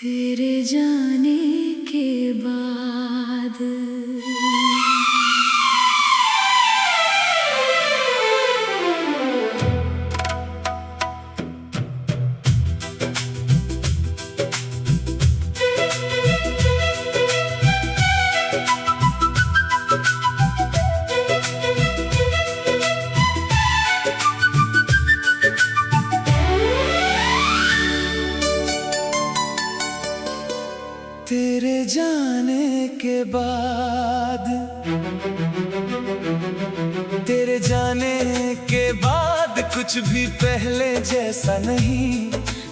तेरे जाने के बाद तेरे जाने के बाद, तेरे जाने के बाद कुछ भी पहले जैसा नहीं।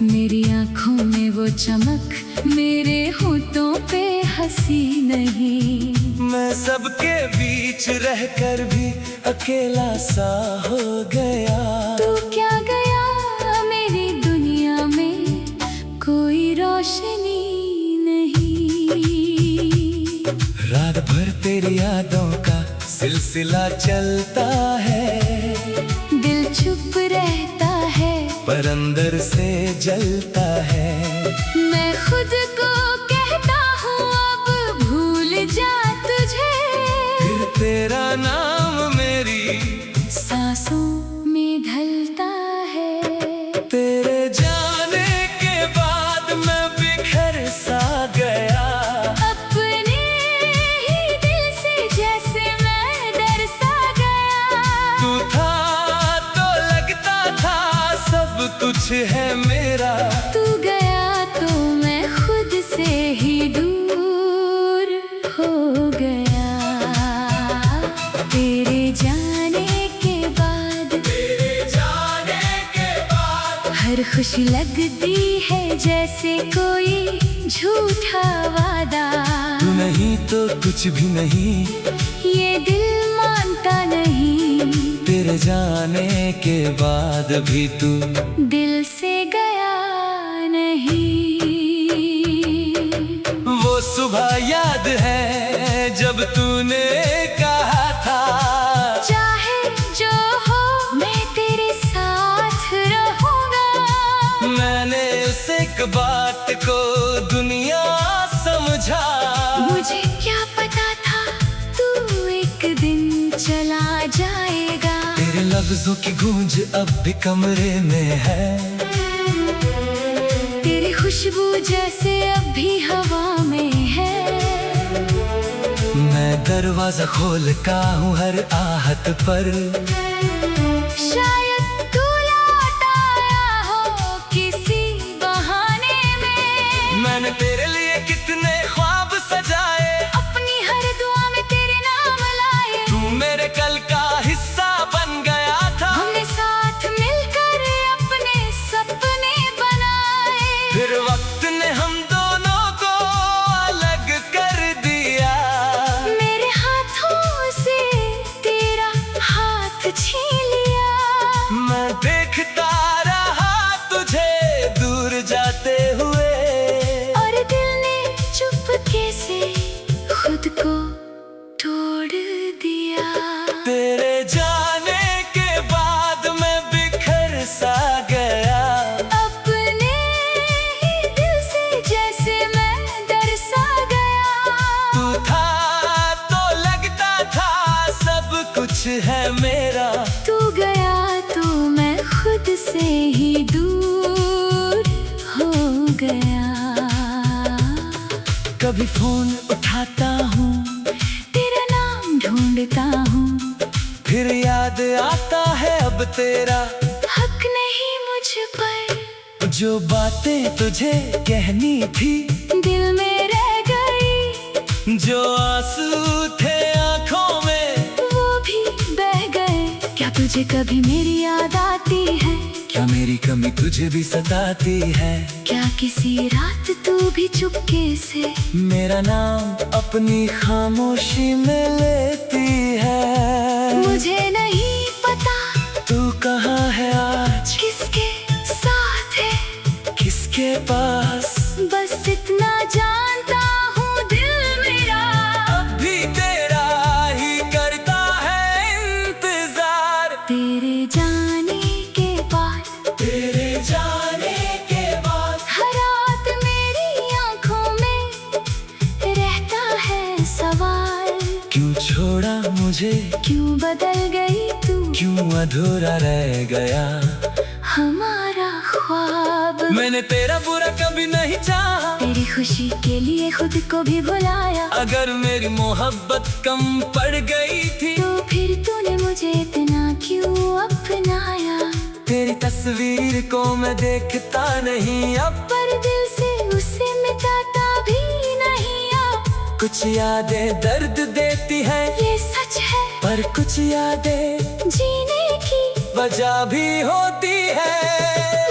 मेरी आँखों में वो चमक, मेरे होठों पे हंसी नहीं। मैं सबके बीच रहकर भी अकेला सा हो गया। तू क्या गया मेरी दुनिया में, कोई रोशनी नहीं। रात भर तेरी यादों का सिलसिला चलता है। दिल चुप रहता है पर अंदर से जलता है। मैं खुद को कहता हूँ अब भूल जा तुझे, फिर तेरा नाम मेरी सांसों में ढलता है। तेरे जाने के बाद मैं बिखर सा गया। अपने ही दिल से जैसे मैं डर सा गया। तू था तो लगता था सब कुछ है मेरा। तू गया तो मैं खुद से ही दूर हो गया। तेरे जाने के बाद, तेरे जाने के बाद हर खुशी लगती है जैसे कोई झूठा वादा। तू नहीं तो कुछ भी नहीं, ये दिल मानता नहीं। तेरे जाने के बाद भी तू दिल से गया नहीं। वो सुबह याद है जब तूने कहा था, चाहे जो हो मैं तेरे साथ रहूंगा। मैंने उस एक बात को दुनिया समझा। मुझे क्या पता था तू एक दिन चला जाएगा। तेरे लफ्जों की गूंज अब भी कमरे में है। तेरी खुशबू जैसे अब भी हवा में है। मैं दरवाजा खोलता हूँ हर आहट पर। शायद तू लौट आया हो किसी बहाने में। मैंने तेरे लिए कितने ख्वाब सजाए, अपनी हर दुआ में तेरे नाम लाए। तू मेरे कल का हिस्सा बन गया था। हमने साथ मिलकर अपने सपने बनाए। फिर वक्त ने हम दोनों को अलग कर दिया। मेरे हाथों से तेरा हाथ छीन लिया। मैं देखता रहा तुझे दूर जाते हुए। और दिल ने चुपके से खुद को तोड़ दिया। तेरे जाने के बाद मैं बिखर सा गया। अपने ही दिल से जैसे मैं डर सा गया। तू था तो लगता था सब कुछ है मेरा। तू गया तो मैं खुद से ही दूर हो गया। कभी फोन उठाता हूँ, तेरा नाम ढूंढता हूँ। फिर याद आता है अब तेरा हक नहीं मुझ पर, जो बातें तुझे कहनी थी। दिल में रह गई। जो आंसू थे आंखों में वो भी बह गए। क्या तुझे कभी मेरी याद आती है? क्या मेरी कमी तुझे भी सताती है? क्या किसी रात तू भी चुपके से मेरा नाम अपनी खामोशी में लेती है। मुझे नहीं पता तू कहाँ है आज, किसके साथ है, किसके पास। बस इतना जानता हूँ दिल मेरा अब भी तेरा ही करता है इंतजार। तेरे जाने के बाद। तेरे जाने के बाद हर रात मेरी मुझे क्यों बदल गई तू, क्यों अधूरा रह गया हमारा ख्वाब। मैंने तेरा बुरा कभी नहीं चाहा, तेरी खुशी के लिए खुद को भी बुलाया। अगर मेरी मोहब्बत कम पड़ गई थी तो फिर तूने मुझे इतना क्यों अपनाया। तेरी तस्वीर को मैं देखता नहीं अब, पर दिल से उसे मिटाता भी नहीं अब। कुछ यादें दर्द देती है ये सच है, पर कुछ यादें जीने की वजह भी होती है।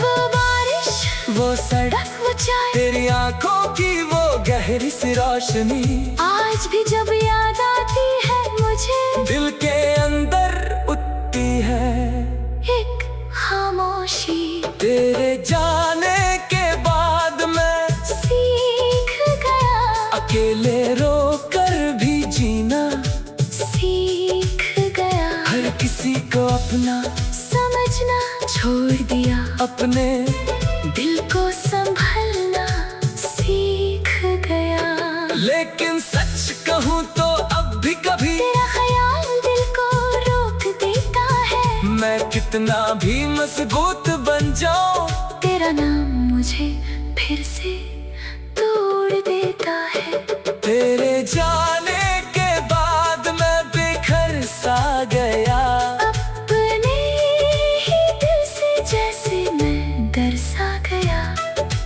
वो बारिश, वो सड़क, वो चाय, तेरी आंखों की वो गहरी सी रोशनी, आज भी जब याद आती है मुझे, दिल के अंदर उठती है एक खामोशी। तेरे जाने के बाद मैं सीख गया, अकेले रोकर भी जीना सीख गया। हर किसी को अपना समझना छोड़ दिया, अपने दिल को संभलना सीख गया। लेकिन सच कहूँ तो अब भी कभी तेरा ख्याल दिल को रोक देता है। मैं कितना भी मजबूत बन जाऊं, तेरा नाम मुझे फिर से तोड़ देता है। तेरे जाने के बाद मैं बेघर सा गया, अपने ही दिल से जैसे मैं डर सा गया।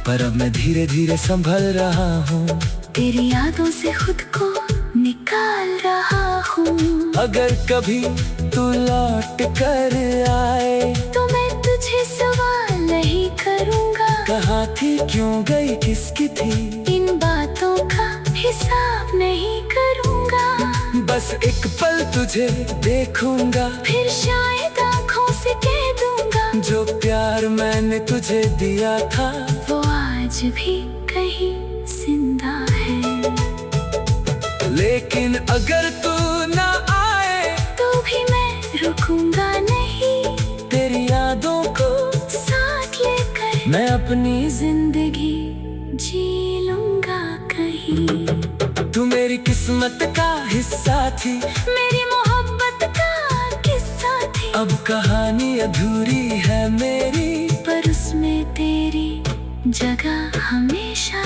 पर अब मैं धीरे धीरे संभल रहा हूँ, तेरी यादों से खुद को निकाल रहा हूँ। अगर कभी तू लौट कर आए तो मैं तुझे सवाल नहीं करूँगा, कहाँ थी, क्यों गई, किसकी थी, इन बातों का हिसाब नहीं करूँगा। बस एक पल तुझे देखूंगा, फिर शायद आँखों से कह दूँगा, जो प्यार मैंने तुझे दिया था वो आज भी कहीं जिंदा है। लेकिन अगर तू ना आए तो भी मैं रुकूंगा नहीं, तेरी यादों को साथ लेकर मैं अपनी जिंदगी जी लूंगा कहीं। तू मेरी किस्मत का हिस्सा थी, मेरी मोहब्बत का किस्सा थी। अब कहानी अधूरी है मेरी, पर उसमें तेरी जगह हमेशा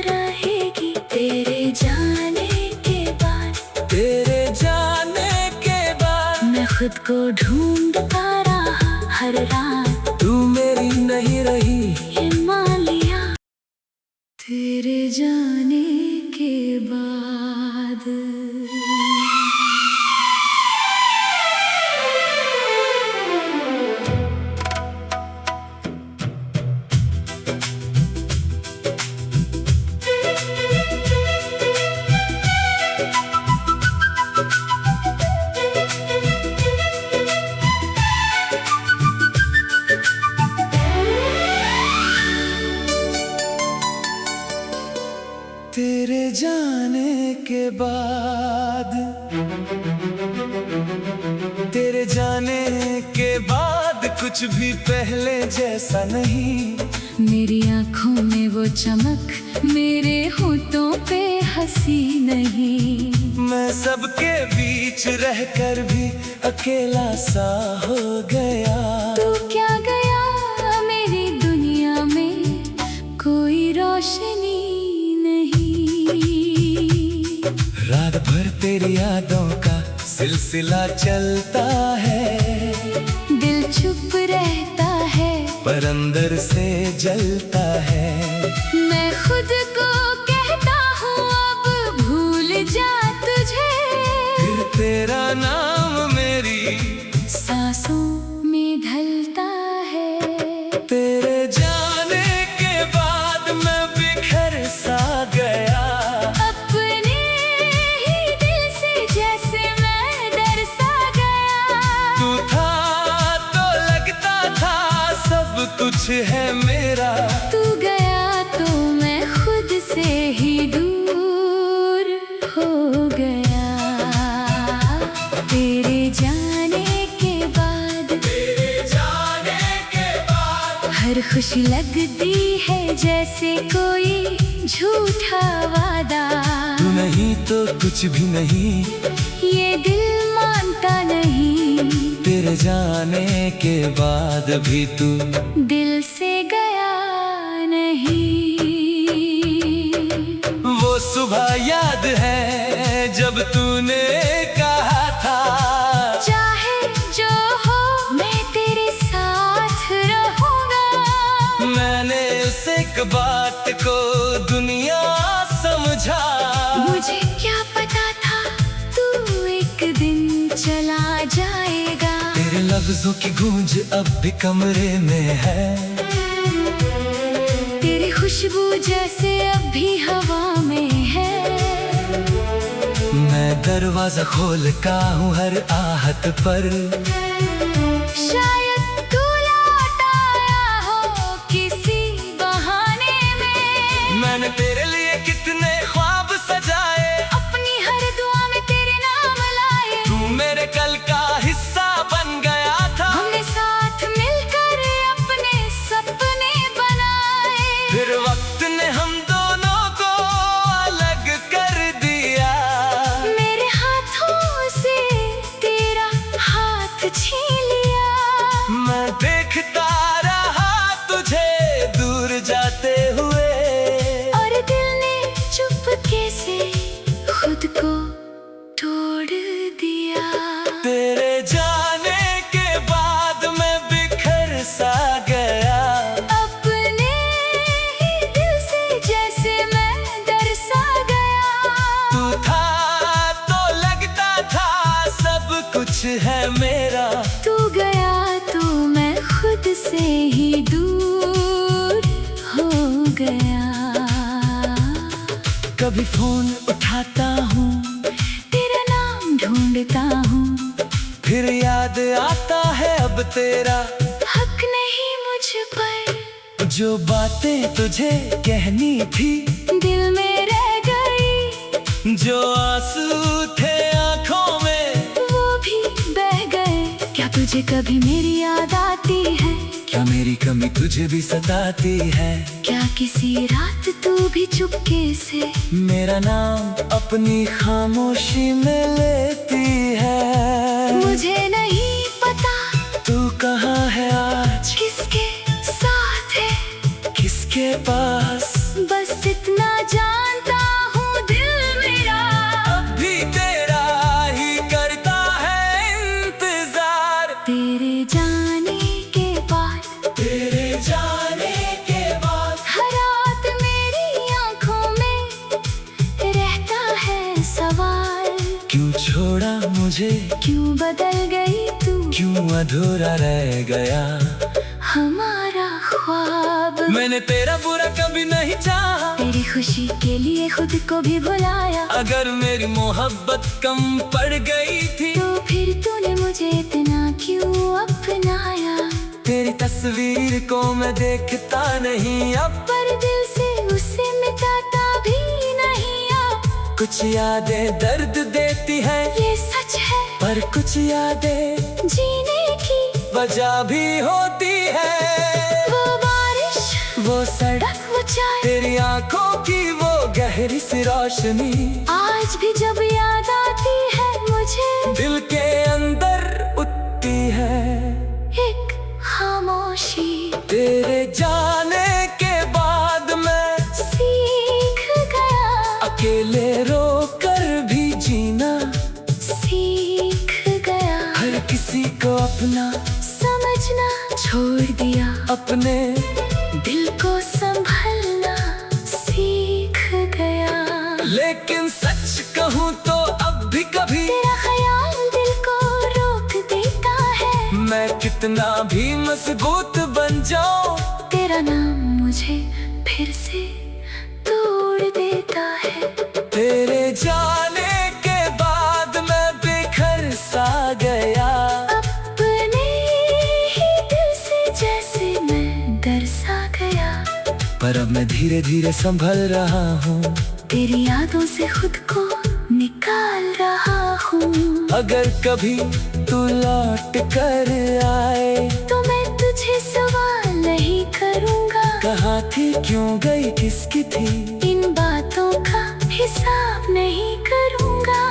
रहेगी। तेरे जाने के बाद, तेरे जाने के बाद मैं खुद को ढूंढता रहा हर रात। तू मेरी नहीं रही, ये मान लिया तेरे जाने के बाद। तेरे जाने के बाद, तेरे जाने के बाद कुछ भी पहले जैसा नहीं। मेरी आँखों में वो चमक, मेरे होठों पे हंसी नहीं। मैं सबके बीच रहकर भी अकेला सा हो गया। तू क्या गया मेरी दुनिया में, कोई रोशनी नहीं। रात भर तेरी यादों का सिलसिला चलता है, दिल चुप रहता है पर अंदर से जलता है। मैं खुद को कहता हूँ अब भूल जा तुझे, फिर तेरा नाम मेरी सांसों में ढलता है। तेरे जाने के बाद मैं बिखर सा गया, अपने ही दिल से जैसे मैं डर सा गया। तू था तो लगता था सब कुछ है मेरा, तू गया तो मैं खुद से ही दूर हो गया। तेरे जाने के बाद, तेरे जाने के बाद हर खुशी लगती है जैसे कोई झूठा वादा। तू नहीं तो कुछ भी नहीं, ये दिल मान तेरे जाने के बाद भी तू दिल से गया नहीं। वो सुबह याद है जब तूने कहा था, चाहे जो हो मैं तेरे साथ रहूंगा। मैंने उस एक बात को दुनिया समझा। मुझे क्या पता था तू एक दिन चला जाएगा। तेरे लफ्जों की गूंज अब भी कमरे में है, तेरी खुशबू जैसे अब भी हवा में है। मैं दरवाजा खोलता हूँ हर आहट पर, शायद तू लौट आया हो किसी बहाने में। मैंने तेरे लिए कितने ख्वाब सजाए, अपनी हर दुआ में तेरे नाम लाए। तू मेरे कल का हिस्सा बन गया था। हमने साथ मिलकर अपने सपने बनाए। फिर वक्त ने हम दोनों को अलग कर दिया। मेरे हाथों से तेरा हाथ छीन लिया। मैं देखता रहा तुझे दूर जाते हुए, और दिल ने चुपके से खुद को तोड़ दिया। तेरे जाने के बाद मैं बिखर सा गया। अपने ही दिल से जैसे मैं डर सा गया। तू था तो लगता था सब कुछ है मेरा। तू गया तो मैं खुद से ही दूर हो गया। कभी फोन उठाता हूँ, तेरा नाम ढूंढता हूँ। फिर याद आता है अब तेरा। हक नहीं मुझ पर जो बातें तुझे कहनी थी, दिल में रह गई। जो आंसू थे आंखों में, वो भी बह गए। क्या तुझे कभी मेरी याद आती है? क्या मेरी कमी तुझे भी सताती है? क्या किसी रात तू भी चुपके से मेरा नाम अपनी खामोशी में लेती है। मुझे नहीं पता तू कहाँ है आज, किसके साथ है, किसके पास? बस इतना जानता हूँ दिल मेरा अब भी तेरा ही करता है इंतजार। तेरे जाने के बाद। तेरे जाने के बाद हर रात मेरी आंखों में रहता है सवाल, क्यों छोड़ा मुझे, क्यों बदल गई तू, क्यों अधूरा रह गया हमारा ख्वाब। मैंने तेरा बुरा कभी नहीं चाहा, तेरी खुशी के लिए खुद को भी भुलाया। अगर मेरी मोहब्बत कम पड़ गई थी, तो फिर तूने मुझे इतना क्यों अपनाया। तेरी तस्वीर को मैं देखता नहीं अब, पर दिल से उसे मिटाता भी नहीं अब। कुछ यादें दर्द देती है, ये सच है, पर कुछ यादें जीने की वजह भी होती है। वो बारिश, वो सड़क, वो चाय, तेरी आंखों की वो गहरी सी रोशनी, आज भी जब याद आती है मुझे, दिल के अंदर उठती है एक खामोशी। तेरे जाने के बाद मैं सीख गया, अकेले रोकर भी जीना सीख गया। हर किसी को अपना समझना छोड़ दिया, अपने दिल को संभलना सीख गया। लेकिन सच कहूँ तो अब भी कभी तेरा ख्याल दिल को रोक देता है। मैं कितना भी मजबूत बन जाऊं, तेरा नाम मुझे फिर से तोड़ देता है। तेरे जाने के बाद मैं बिखर सा गया। अपने ही दिल से जैसे मैं डर सा गया। पर अब मैं धीरे धीरे संभल रहा हूँ, तेरी यादों से खुद को निकाल रहा हूँ। अगर कभी तू लौट कर आए, तो मैं तुझे सवाल नहीं करूँगा, कहाँ थी, क्यों गई, किसकी थी, इन बातों का हिसाब नहीं करूँगा।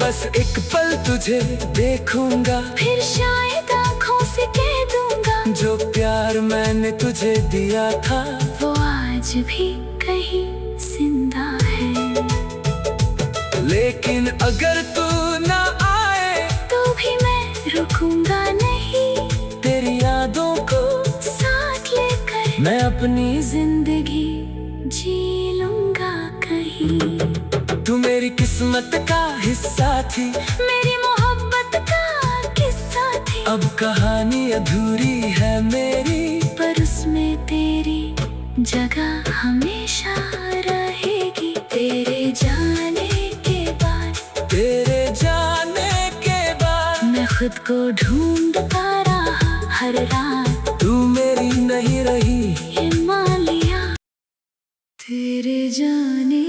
बस एक पल तुझे देखूंगा, फिर शायद आंखों से कह दूंगा, जो प्यार मैंने तुझे दिया था वो आज भी कहीं जिंदा है। लेकिन अगर तू ना आए तो भी मैं रुकूंगा नहीं, तेरी यादों को साथ लेकर मैं अपनी जिंदगी जी लूंगा कहीं। तू मेरी किस्मत का हिस्सा थी, मेरी मोहब्बत का किस्सा थी, अब कहानी अधूरी है मेरी, पर उसमें तेरी जगह हमेशा रहेगी। तेरे जाने के बाद, तेरे जाने के बाद मैं खुद को ढूंढता रहा हर रात, तू मेरी नहीं रही ये मान लिया। तेरे जाने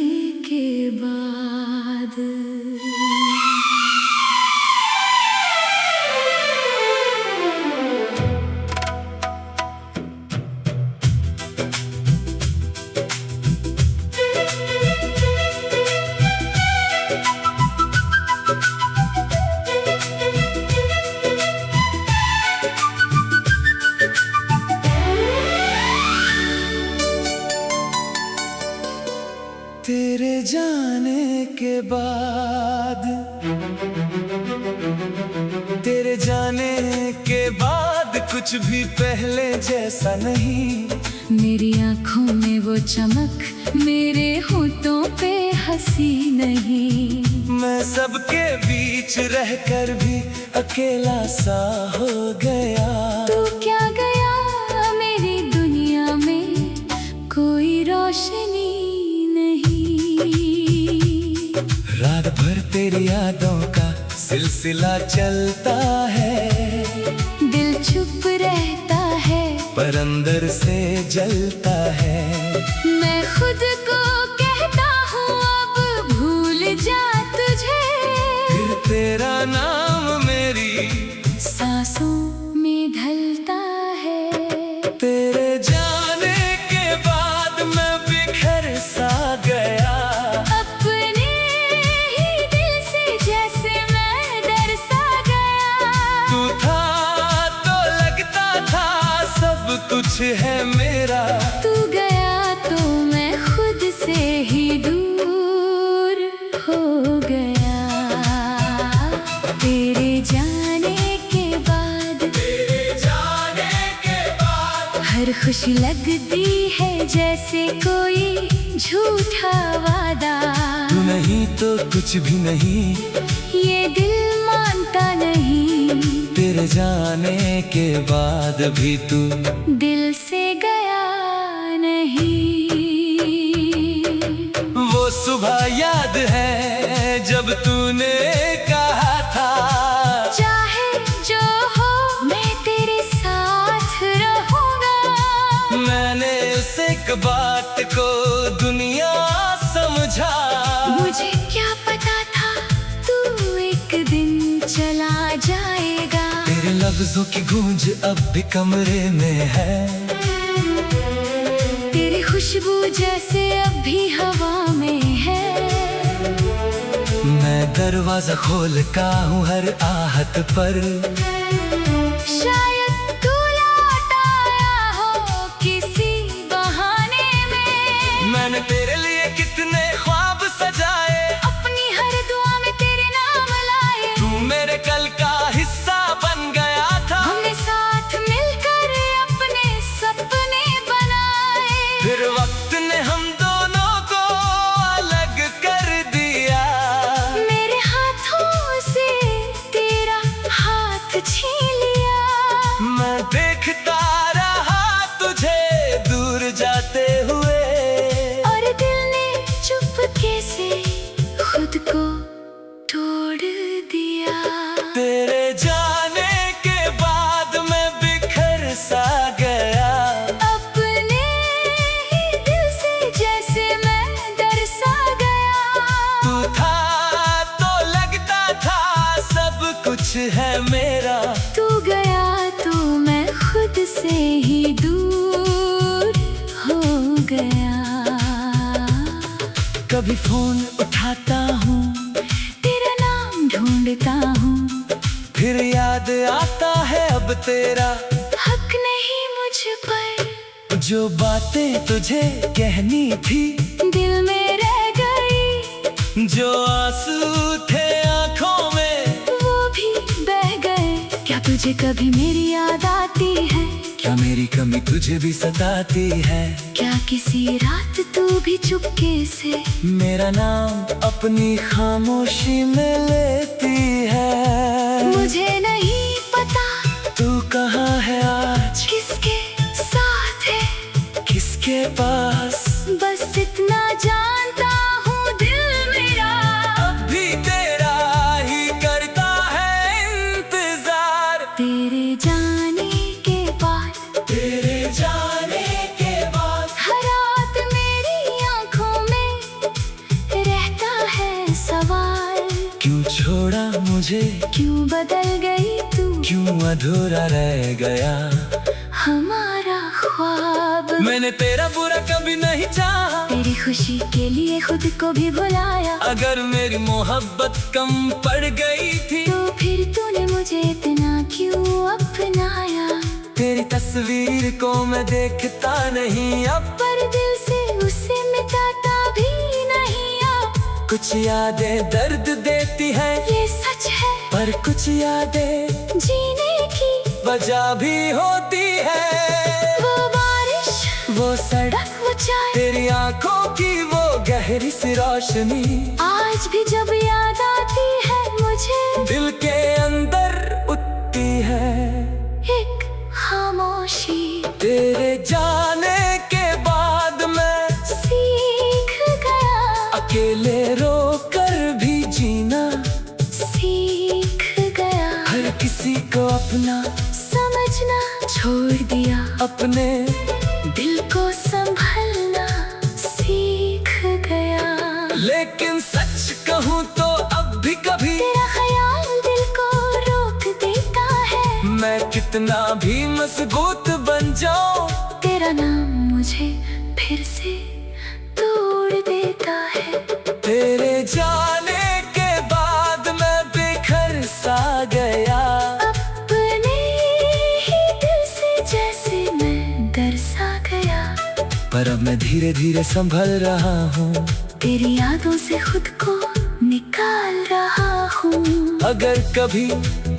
के बाद तेरे जाने के बाद, तेरे जाने के बाद कुछ भी पहले जैसा नहीं। मेरी आँखों में वो चमक, मेरे होठों पे हंसी नहीं। मैं सबके बीच रहकर भी अकेला सा हो गया। तू क्या गया मेरी दुनिया में, कोई रोशनी नहीं। रात भर तेरी यादों का सिलसिला चलता है, दिल चुप रहता है पर अंदर से जलता है। मैं खुद को कहता हूँ अब भूल जा तुझे, फिर तेरा नाम मेरी सांसों में ढलता है। तेरे जाने के बाद मैं बिखर सा गया, अपने ही दिल से जैसे मैं डर सा गया। तू था तो लगता था सब कुछ है मेरा, तू गया तो मैं खुद से ही दूर हो गया। तेरे जाने के बाद, तेरे जाने के बाद हर खुशी लगती है जैसे कोई झूठा वादा। तू नहीं तो कुछ भी नहीं, ये दिल मानता नहीं, तेरे जाने के बाद भी तू दिल से गया नहीं। वो सुबह याद है जब तूने कहा था, चाहे जो हो मैं तेरे साथ रहूंगा। मैंने उस एक बात को दुनिया समझा। मुझे क्या पता था तू एक दिन चला जाएगा। तेरे लफ्जों की गूंज अब भी कमरे में है, तेरी खुशबू जैसे अब भी हवा में है। मैं दरवाजा खोलता हूँ हर आहट पर, शायद तू लौट आया हो किसी बहाने में। मैंने तेरे लिए कितने ख्वाब सजाए, अपनी हर दुआ में तेरे नाम लाए। तू मेरे कल का हिस्सा बन गया था। हमने साथ मिलकर अपने सपने बनाए। फिर वक्त ने हम दोनों को अलग कर दिया। मेरे हाथों से तेरा हाथ छीन लिया। मैं देखता रहा तुझे दूर जाते हुए, और दिल ने चुपके से खुद को तोड़ दिया। तेरे जाने के बाद मैं बिखर सा गया। अपने ही दिल से जैसे मैं डर सा गया। तू था तो लगता था सब कुछ है मेरा, तू गया तो मैं खुद से ही दूर हो गया। कभी फोन उठाता हूँ, तेरा नाम ढूंढता हूँ। फिर याद आता है अब तेरा हक नहीं मुझ पर, जो बातें तुझे कहनी थी दिल में रह गई। जो आंसू थे आंखों में वो भी बह गए। क्या तुझे कभी मेरी याद आती है? क्या मेरी कमी तुझे भी सताती है? क्या किसी रात तू भी चुपके से मेरा नाम अपनी खामोशी में लेती है? मुझे नहीं पता तू कहाँ है आज, किसके साथ है, किसके पास? बस इतना जानता हूँ दिल मेरा अब भी तेरा ही करता है इंतजार। तेरे जाने के बाद, तेरे जाने के बाद हर रात मेरी आंखों में रहता है सवाल। क्यों छोड़ा मुझे, क्यों बदल गई तू, क्यों अधूरा रह गया हमारा ख्वाब? मैंने तेरा बुरा कभी नहीं चाहा, तेरी खुशी के लिए खुद को भी भुलाया। अगर मेरी मोहब्बत कम पड़ गई थी तो फिर तूने मुझे इतना क्यों अपनाया? तेरी तस्वीर को मैं देखता नहीं अब, पर दिल से उसे मिटाता भी नहीं अब। कुछ यादें दर्द देती हैं ये सच है, पर कुछ यादें जीने की वजह भी होती है। वो बारिश, वो सड़क, वो चाय, तेरी आंखों की वो गहरी सी रोशनी, आज भी जब याद आती है मुझे दिल के अंदर उठती है एक खामोशी। तेरे जाने के बाद मैं सीख गया, अकेले रो कर भी जीना सीख गया, हर किसी को अपना समझना छोड़ दिया, अपने दिल को संभलना सीख गया। लेकिन सच कहूँ तो अब भी कभी तेरा ख्याल दिल को रोक देता है। मैं कितना भी मजबूत बन जाऊं, तेरा नाम मुझे फिर से तोड़ देता है। तेरे जाने के बाद मैं बेघर सा गया, अपने ही दिल से जैसे मैं डर सा गया। पर अब मैं धीरे धीरे संभल रहा हूँ, तेरी यादों से खुद को निकाल रहा हूँ। अगर कभी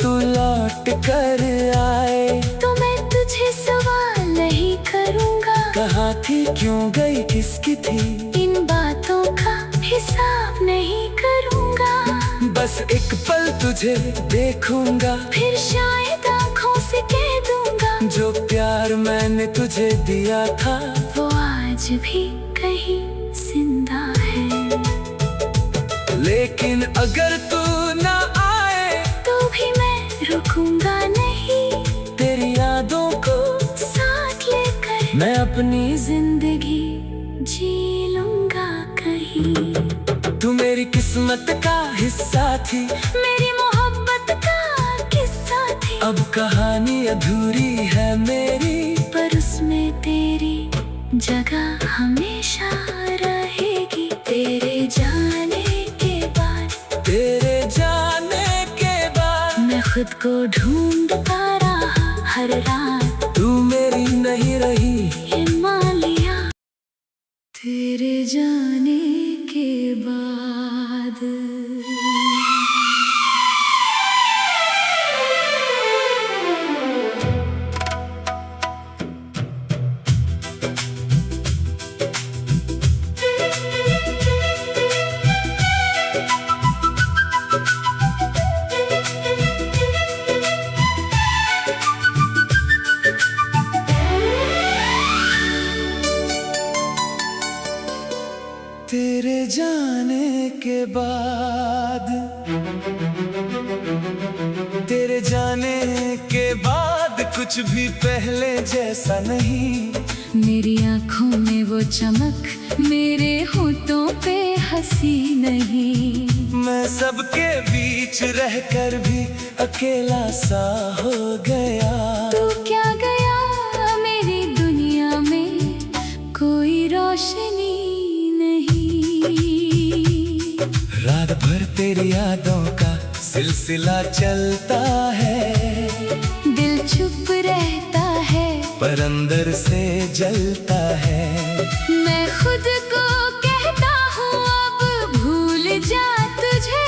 तू लौट कर आए तो मैं तुझे सवाल नहीं करूँगा, कहाँ थी, क्यों गई, किसकी थी? इन बातों का हिसाब नहीं करूँगा। बस एक पल तुझे देखूंगा, फिर शायद आँखों से कह दूँगा, जो प्यार मैंने तुझे दिया था वो आज भी कहीं जिंदा है। लेकिन अगर तू ना आए तो भी मैं रुकूंगा नहीं, तेरी यादों को साथ लेकर मैं अपनी जिंदगी जी लूंगा कहीं। तू मेरी किस्मत का हिस्सा थी, मेरी मोहब्बत का किस्सा थी। अब कहानी अधूरी है मेरी, पर उसमें तेरी जगह हमेशा रहेगी। तेरे जाने के बाद, तेरे जाने के बाद मैं खुद को ढूंढता रहा हर रात, तू मेरी नहीं रही। ये मान लिया तेरे जाने के बाद। तेरे जाने के बाद, तेरे जाने के बाद कुछ भी पहले जैसा नहीं। मेरी आँखों में वो चमक, मेरे होठों पे हंसी नहीं। मैं सबके बीच रहकर भी अकेला सा हो गया। तू क्या गया मेरी दुनिया में, कोई रोशनी नहीं। रात भर तेरी यादों का सिलसिला चलता है, दिल चुप रहता है, पर अंदर से जलता है। मैं खुद को कहता हूँ अब भूल जा तुझे,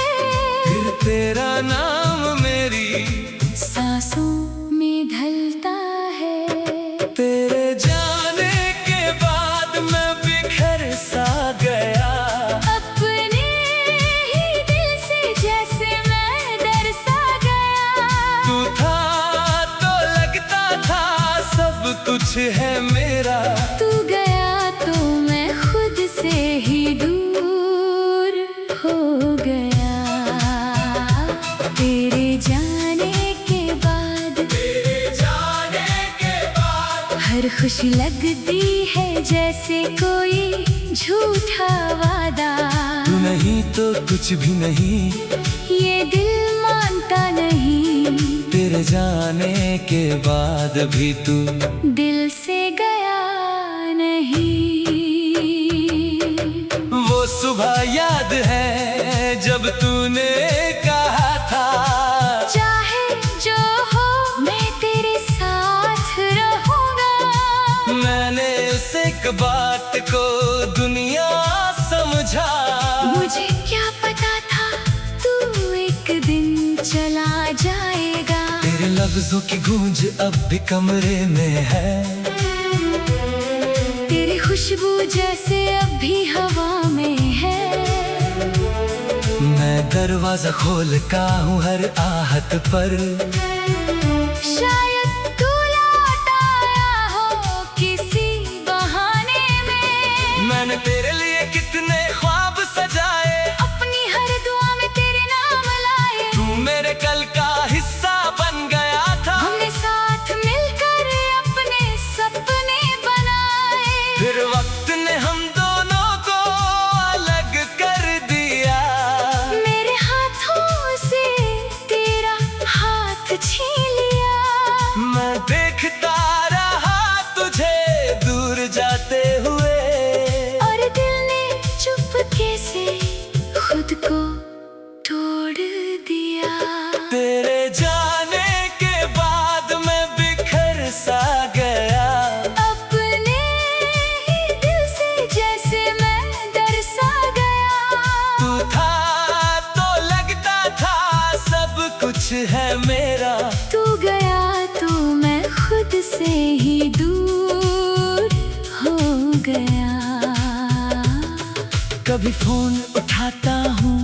फिर तेरा नाम मेरी सांसों में ढलता है। तेरे जाने के बाद मैं बिखर सा गया, अपने ही दिल से जैसे मैं डर सा गया। तू था तो लगता था सब कुछ है मेरा, तू गया तो मैं खुद से ही दूर हो गया। तेरे जाने के बाद, हर खुशी लगती है जैसे कोई झूठा वादा। तू नहीं तो कुछ भी नहीं, ये दिल मानता नहीं, तेरे जाने के बाद भी तू दिल से गया नहीं। वो सुबह याद है जब तूने कहा था, चाहे जो हो मैं तेरे साथ रहूंगा। मैंने उस एक बात को दुनिया समझा। मुझे क्या पता था तू एक दिन चला जाएगा। तेरे लफ्जों की गूंज अब भी कमरे में है, तेरी खुशबू जैसे अब भी हवा में है। मैं दरवाजा खोलता हूँ हर आहट पर, शायद तू लौट आया हो किसी बहाने में। मैंने तेरे लिए कितने ख्वाब सजाए, अपनी हर दुआ में तेरे नाम लाए। तू मेरे कल का हिस्सा बन गया था। हमने साथ मिलकर अपने सपने बनाए। फिर वक्त ने हम दोनों को अलग कर दिया। मेरे हाथों से तेरा हाथ छीन लिया। मैं देखता रहा तुझे दूर जाते हुए, और दिल ने चुपके से खुद को तोड़ दिया। तेरे जाने के बाद मैं बिखर सा गया, अपने ही दिल से जैसे मैं डर सा गया। तू था तो लगता था सब कुछ है मेरा। तू गया तो मैं खुद से ही दूर हो गया। कभी फोन उठाता हूँ,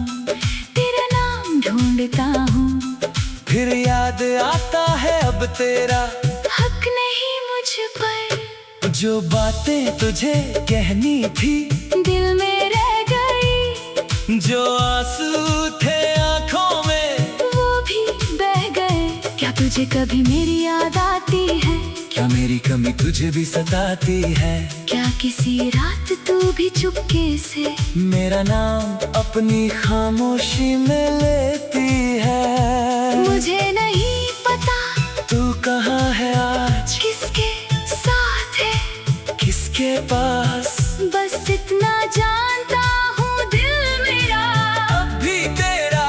तेरा नाम ढूंढता हूँ, फिर याद आता है अब तेरा। हक नहीं मुझ पर, जो बातें तुझे कहनी थी दिल में रह गई। जो आंसू थे आंखों में वो भी बह गए। क्या तुझे कभी मेरी याद आती है? क्या मेरी कमी तुझे भी सताती है? क्या किसी रात तू भी चुपके से मेरा नाम अपनी खामोशी में लेती है। मुझे नहीं पता तू कहाँ है आज, किसके साथ है, किसके पास? बस इतना जानता हूँ दिल मेरा अब भी तेरा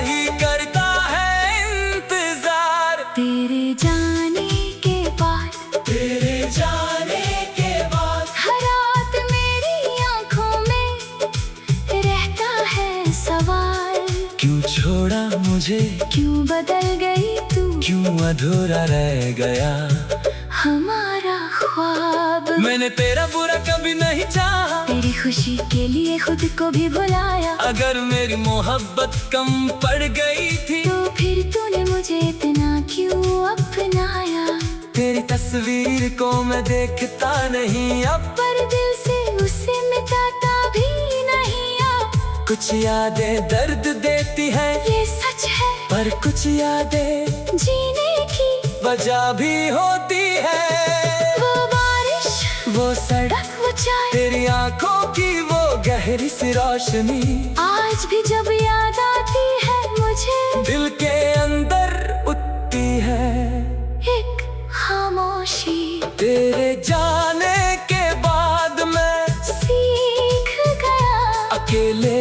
ही करता है इंतजार। तेरे जाने के बाद, तेरे जाने के बाद हर रात मेरी आंखों में रहता है सवाल। क्यों छोड़ा मुझे, क्यों बदल गई तू, क्यों अधूरा रह गया हमारा ख्वाब। मैंने तेरा बुरा कभी नहीं चाहा, तेरी खुशी के लिए खुद को भी भुलाया। अगर मेरी मोहब्बत कम पड़ गई थी तो फिर तूने मुझे इतना क्यों अपनाया। तेरी तस्वीर को मैं देखता नहीं अब, पर दिल से उसे मिटाता भी नहीं अब। कुछ यादें दर्द देती है ये सच है, पर कुछ यादें जीने की वजह भी होती है। वो बारिश, वो सड़क, वो चाय, तेरी आंखों की वो गहरी सी रोशनी, आज भी जब याद आती है मुझे दिल के अंदर उठती है एक खामोशी। तेरे जाने के बाद मैं सीख गया अकेले